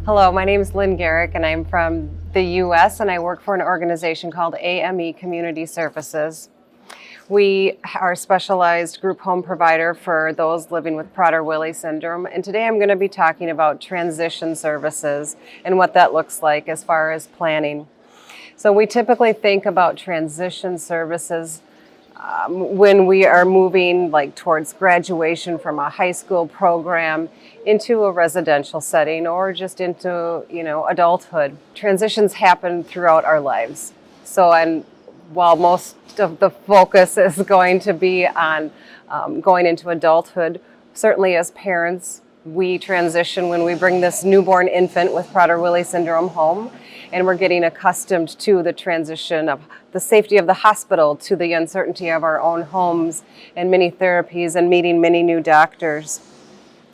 Hello, my name is Lynn Garrick and I'm from the U.S. and I work for an organization called AME Community Services. We are a specialized group home provider for those living with Prader-Willi syndrome, and today I'm going to be talking about transition services and what that looks like as far as planning. So we typically think about transition services when we are moving towards graduation from a high school program into a residential setting or just into adulthood. Transitions happen throughout our lives. And while most of the focus is going to be on going into adulthood, certainly as parents we transition when we bring this newborn infant with Prader-Willi syndrome home, and we're getting accustomed to the transition of the safety of the hospital to the uncertainty of our own homes and many therapies and meeting many new doctors.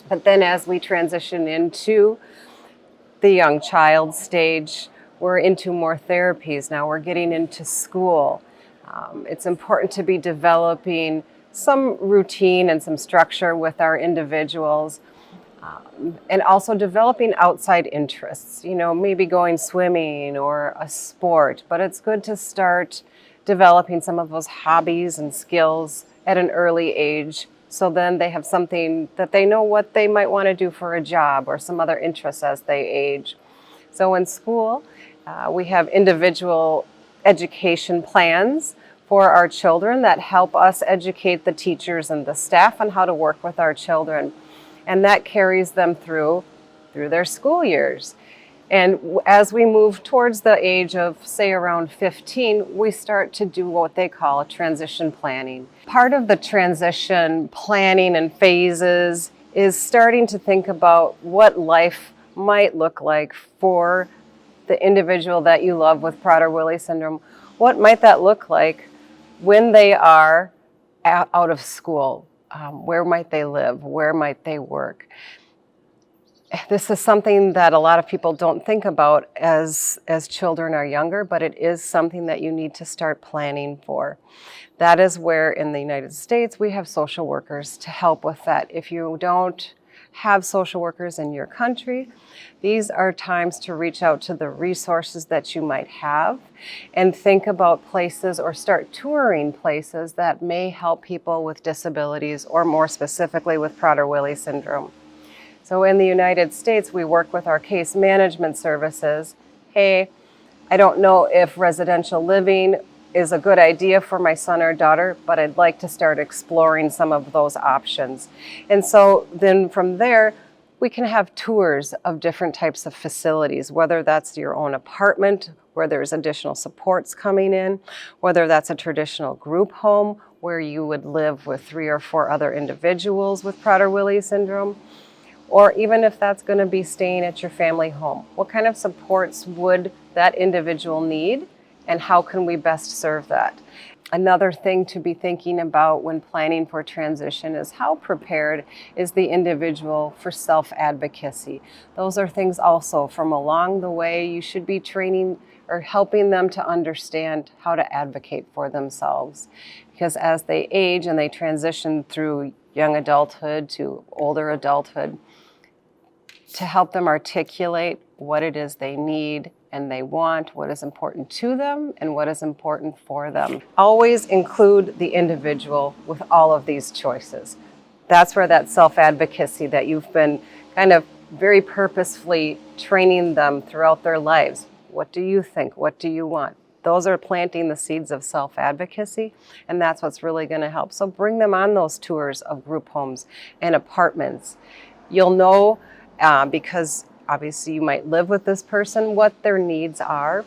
But then as we transition into the young child stage, we're into more therapies. Now we're getting into school. It's important to be developing some routine and some structure with our individuals. And also developing outside interests, maybe going swimming or a sport, but it's good to start developing some of those hobbies and skills at an early age, so then they have something that they know what they might want to do for a job or some other interests as they age. So in school, we have individual education plans for our children that help us educate the teachers and the staff on how to work with our children. And that carries them through their school years. And as we move towards the age of, say, around 15, we start to do what they call transition planning. Part of the transition planning and phases is starting to think about what life might look like for the individual that you love with Prader-Willi syndrome. What might that look like when they are out of school? Where might they live? Where might they work? This is something that a lot of people don't think about as children are younger, but it is something that you need to start planning for. That is where in the United States we have social workers to help with that. If you don't have social workers in your country, these are times to reach out to the resources that you might have and think about places or start touring places that may help people with disabilities or more specifically with Prader-Willi syndrome. So in the United States, we work with our case management services. Hey, I don't know if residential living is a good idea for my son or daughter, but I'd like to start exploring some of those options. And so then from there, we can have tours of different types of facilities, whether that's your own apartment where there's additional supports coming in, whether that's a traditional group home where you would live with 3 or 4 other individuals with Prader-Willi syndrome, or even if that's going to be staying at your family home. What kind of supports would that individual need? And how can we best serve that? Another thing to be thinking about when planning for transition is how prepared is the individual for self-advocacy. Those are things also from along the way you should be training or helping them to understand how to advocate for themselves. Because as they age and they transition through young adulthood to older adulthood, to help them articulate what it is they need and they want, what is important to them and what is important for them. Always include the individual with all of these choices. That's where that self-advocacy that you've been kind of very purposefully training them throughout their lives. What do you think? What do you want? Those are planting the seeds of self-advocacy, and that's what's really going to help. So bring them on those tours of group homes and apartments. You'll know because obviously you might live with this person, what their needs are.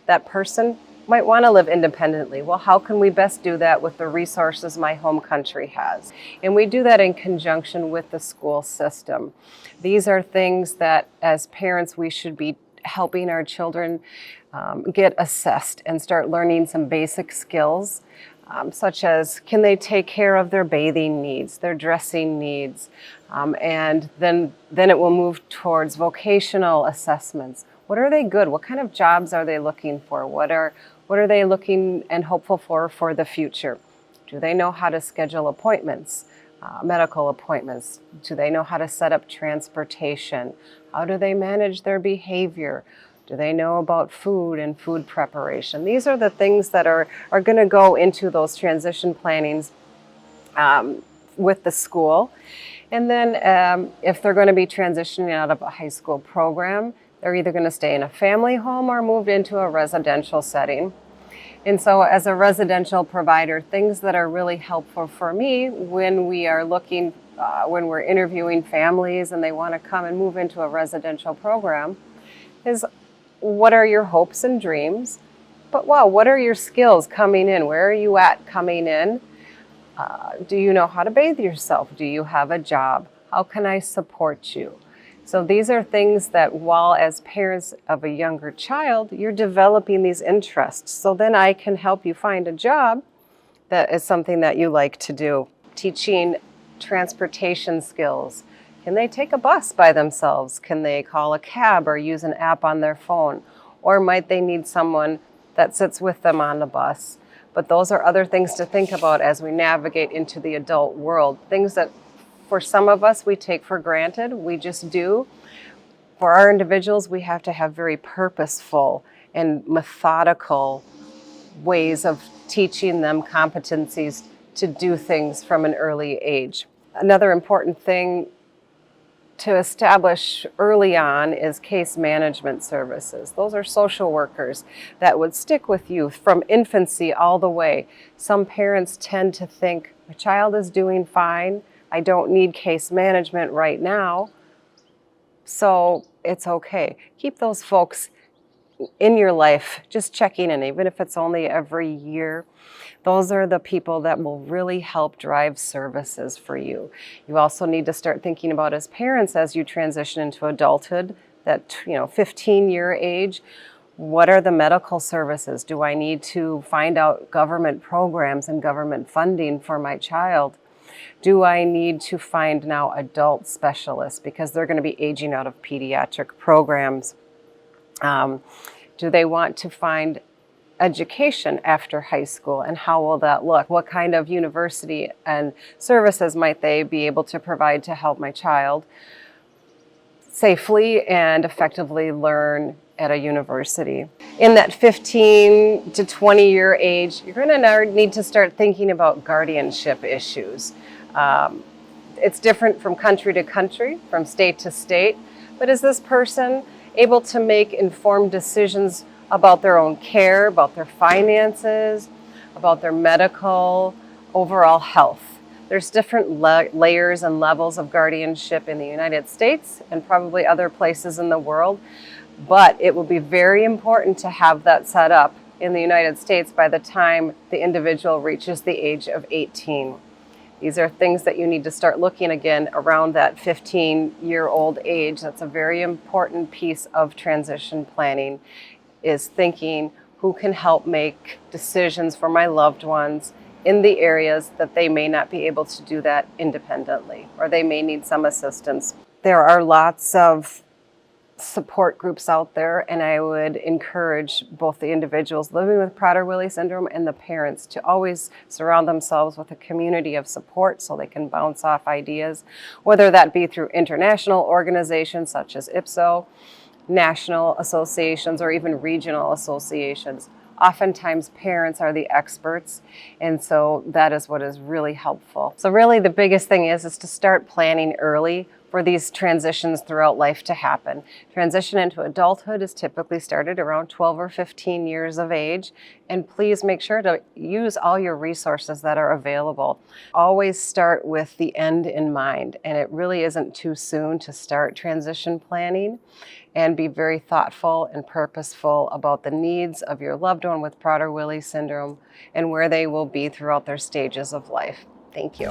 That person might want to live independently. Well, how can we best do that with the resources my home country has? And we do that in conjunction with the school system. These are things that as parents we should be helping our children get assessed and start learning some basic skills, such as can they take care of their bathing needs, their dressing needs, and then it will move towards vocational assessments. What are they good? What kind of jobs are they looking for? What are they looking and hopeful for the future? Do they know how to schedule appointments, medical appointments? Do they know how to set up transportation? How do they manage their behavior? Do they know about food and food preparation? These are the things that are going to go into those transition plannings with the school. And then if they're going to be transitioning out of a high school program, they're either going to stay in a family home or move into a residential setting. And so as a residential provider, things that are really helpful for me when we are looking, when we're interviewing families and they want to come and move into a residential program is, what are your hopes and dreams? But wow, what are your skills coming in? Where are you at coming in? Do you know how to bathe yourself? Do you have a job? How can I support you? So these are things that while as parents of a younger child, you're developing these interests. So then I can help you find a job that is something that you like to do. Teaching transportation skills. Can they take a bus by themselves? Can they call a cab or use an app on their phone? Or might they need someone that sits with them on the bus? But those are other things to think about as we navigate into the adult world. Things that for some of us we take for granted, we just do. For our individuals, we have to have very purposeful and methodical ways of teaching them competencies to do things from an early age. Another important thing to establish early on is case management services. Those are social workers that would stick with you from infancy all the way. Some parents tend to think, my child is doing fine, I don't need case management right now, so it's okay. Keep those folks in your life, just checking in, even if it's only every year. Those are the people that will really help drive services for you. You also need to start thinking about as parents, as you transition into adulthood, that 15-year age, what are the medical services? Do I need to find out government programs and government funding for my child? Do I need to find now adult specialists because they're going to be aging out of pediatric programs? Do they want to find education after high school, and how will that look? What kind of university and services might they be able to provide to help my child safely and effectively learn at a university? In that 15 to 20 year age, you're going to need to start thinking about guardianship issues. It's different from country to country, from state to state, but is this person able to make informed decisions about their own care, about their finances, about their medical, overall health? There's different layers and levels of guardianship in the United States and probably other places in the world, but it will be very important to have that set up in the United States by the time the individual reaches the age of 18. These are things that you need to start looking again around that 15-year-old age. That's a very important piece of transition planning, is thinking who can help make decisions for my loved ones in the areas that they may not be able to do that independently, or they may need some assistance. There are lots of support groups out there, and I would encourage both the individuals living with Prader-Willi syndrome and the parents to always surround themselves with a community of support so they can bounce off ideas, whether that be through international organizations such as IPWSO, national associations, or even regional associations. Oftentimes parents are the experts, and so that is what is really helpful. So really the biggest thing is to start planning early for these transitions throughout life to happen. Transition into adulthood is typically started around 12 or 15 years of age, and please make sure to use all your resources that are available. Always start with the end in mind, and it really isn't too soon to start transition planning, and be very thoughtful and purposeful about the needs of your loved one with Prader-Willi syndrome and where they will be throughout their stages of life. Thank you.